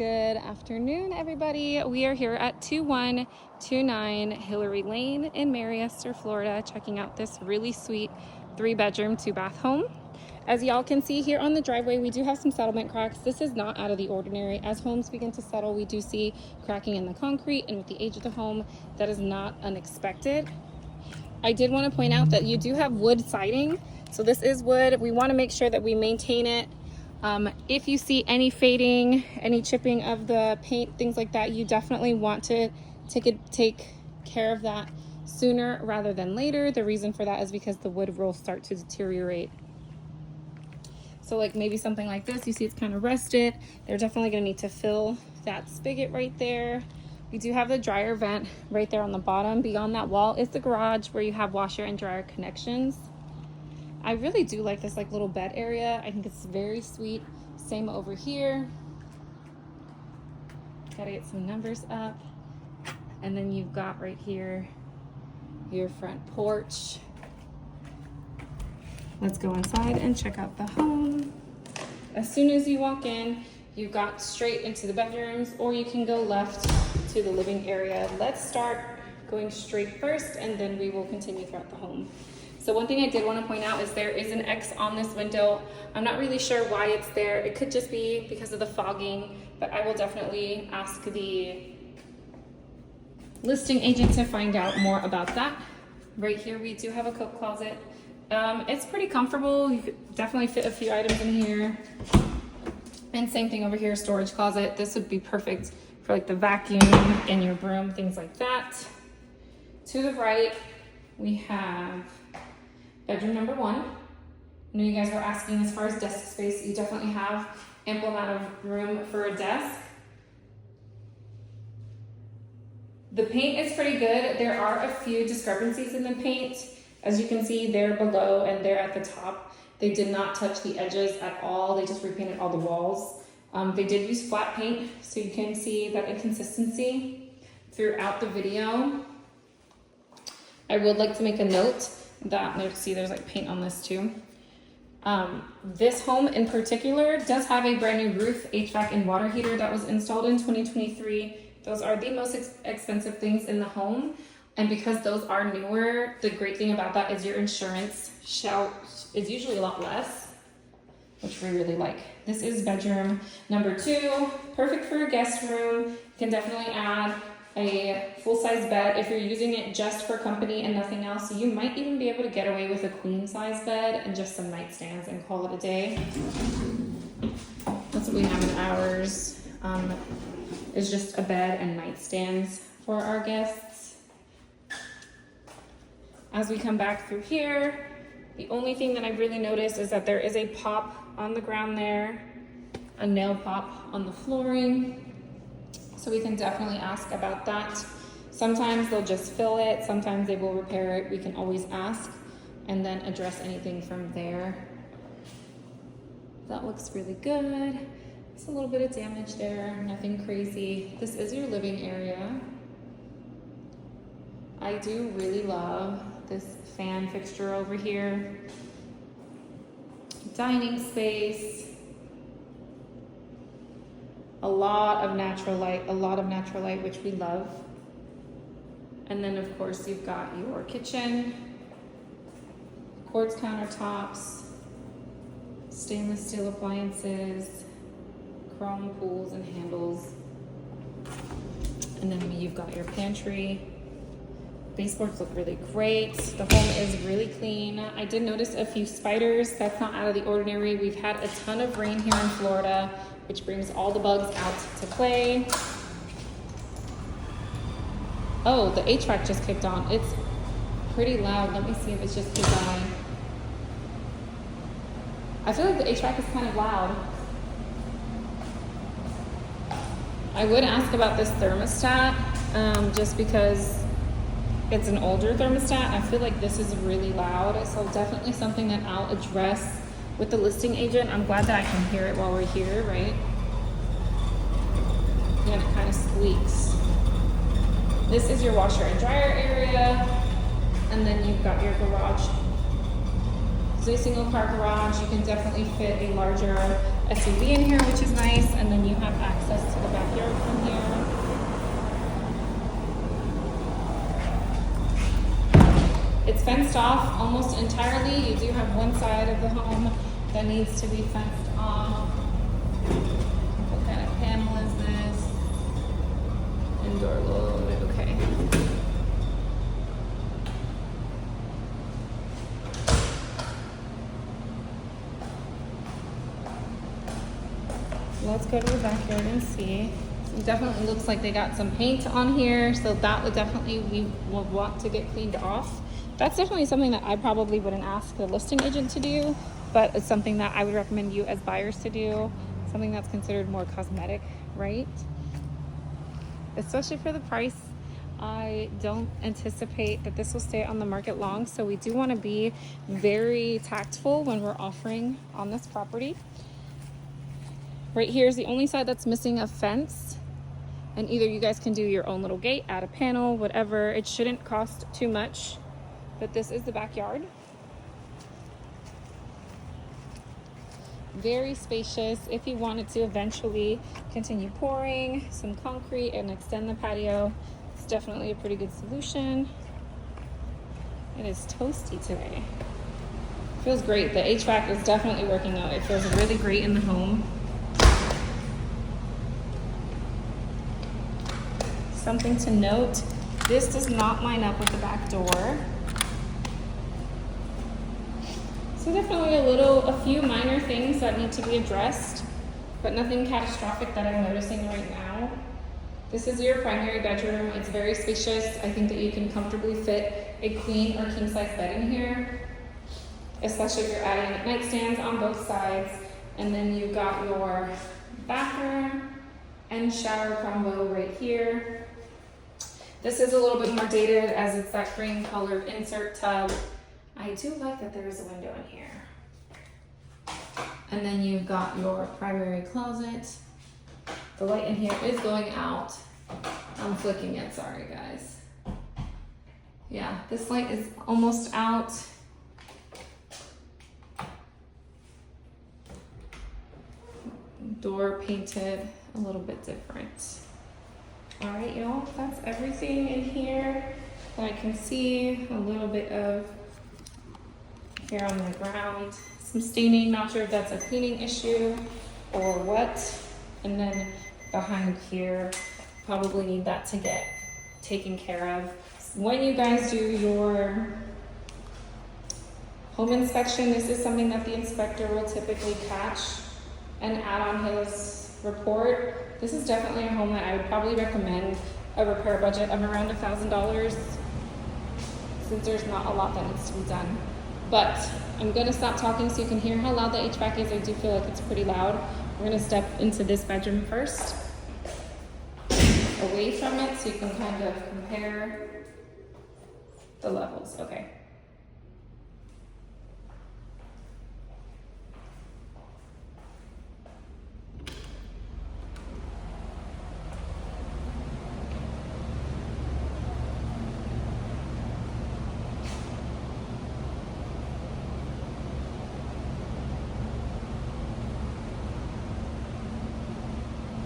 Good afternoon, everybody. We are here at 2129 Hillary Lane in Mariester, Florida, checking out this really sweet 3-bedroom, 2-bath home. As y'all can see here on the driveway, we do have some settlement cracks. This is not out of the ordinary. As homes begin to settle, we do see cracking in the concrete, and with the age of the home, that is not unexpected. I did want to point out that you do have wood siding. So this is wood. We want to make sure that we maintain it. If you see any fading, any chipping of the paint, things like that, you definitely want to take care of that sooner rather than later. The reason for that is because the wood will start to deteriorate. So like maybe something like this, you see it's kind of rusted. They're definitely going to need to fill that spigot right there. We do have the dryer vent right there on the bottom. Beyond that wall is the garage where you have washer and dryer connections. I really do like this like little bed area. I think it's very sweet. Same over here. Gotta get some numbers up. And then you've got right here your front porch. Let's go inside and check out the home. As soon as you walk in, you've got straight into the bedrooms, or you can go left to the living area. Let's start going straight first, and then we will continue throughout the home. So one thing I did want to point out is there is an X on this window. I'm not really sure why it's there. It could just be because of the fogging, but I will definitely ask the listing agent to find out more about that. Right here, we do have a coat closet. It's pretty comfortable. You could definitely fit a few items in here. And same thing over here, storage closet. This would be perfect for like the vacuum and your broom, things like that. To the right, we have bedroom number 1. I know you guys were asking as far as desk space. You definitely have ample amount of room for a desk. The paint is pretty good. There are a few discrepancies in the paint. As you can see, they're below and they're at the top. They did not touch the edges at all. They just repainted all the walls. They did use flat paint, so you can see that inconsistency throughout the video. I would like to make a note that, there's like paint on this too. This home in particular does have a brand new roof, HVAC, and water heater that was installed in 2023. Those are the most expensive things in the home. And because those are newer, the great thing about that is your insurance is usually a lot less, which we really like. This is bedroom number 2, perfect for a guest room. You can definitely add a full-size bed. If you're using it just for company and nothing else, you might even be able to get away with a queen-size bed and just some nightstands and call it a day. That's what we have in ours. Is just a bed and nightstands for our guests. As we come back through here, the only thing that I really noticed is that there is a pop on the ground there, a nail pop on the flooring. So we can definitely ask about that. Sometimes they'll just fill it, sometimes they will repair it. We can always ask and then address anything from there. That looks really good. It's a little bit of damage there, nothing crazy. This is your living area. I do really love this fan fixture over here. Dining space. A lot of natural light, which we love. And then of course you've got your kitchen, quartz countertops, stainless steel appliances, chrome pools and handles. And then you've got your pantry. Baseboards look really great. The home is really clean. I did notice a few spiders. That's not out of the ordinary. We've had a ton of rain here in Florida, which brings all the bugs out to play. Oh, the HVAC just kicked on. It's pretty loud. Let me see if it's just because I feel like the HVAC is kind of loud. I would ask about this thermostat, just because it's an older thermostat. I feel like this is really loud, so definitely something that I'll address with the listing agent. I'm glad that I can hear it while we're here, right? And it kind of squeaks. This is your washer and dryer area, and then you've got your garage. It's a single car garage. You can definitely fit a larger SUV in here, which is nice, and then you have access to the back. fenced off almost entirely. You do have one side of the home that needs to be fenced off. What kind of panel is this? Indoor load, okay. Let's go to the backyard and see. It definitely looks like they got some paint on here, so that would definitely, we will want to get cleaned off. That's definitely something that I probably wouldn't ask the listing agent to do, but it's something that I would recommend you as buyers to do. Something that's considered more cosmetic, right? Especially for the price. I don't anticipate that this will stay on the market long, so we do want to be very tactful when we're offering on this property. Right here is the only side that's missing a fence, and either you guys can do your own little gate, add a panel, whatever. It shouldn't cost too much, but this is the backyard. Very spacious. If you wanted to eventually continue pouring some concrete and extend the patio, it's definitely a pretty good solution. It is toasty today. Feels great. The HVAC is definitely working out. It feels really great in the home. Something to note, this does not line up with the back door. So definitely a few minor things that need to be addressed, but nothing catastrophic that I'm noticing right now. This is your primary bedroom. It's very spacious. I think that you can comfortably fit a queen or king size bed in here, especially if you're adding nightstands on both sides. And then you've got your bathroom and shower combo right here. This is a little bit more dated as it's that cream colored insert tub. I do like that there is a window in here. And then you've got your primary closet. The light in here is going out. I'm flicking it, sorry guys. Yeah, this light is almost out. Door painted a little bit different. All right, y'all, that's everything in here that I can see. A little bit of hair on the ground, some staining, not sure if that's a cleaning issue or what. And then behind here, probably need that to get taken care of. When you guys do your home inspection, this is something that the inspector will typically catch and add on his report. This is definitely a home that I would probably recommend a repair budget of around $1,000, since there's not a lot that needs to be done. But I'm gonna stop talking so you can hear how loud the HVAC is. I do feel like it's pretty loud. We're gonna step into this bedroom first, away from it, so you can kind of compare the levels. Okay.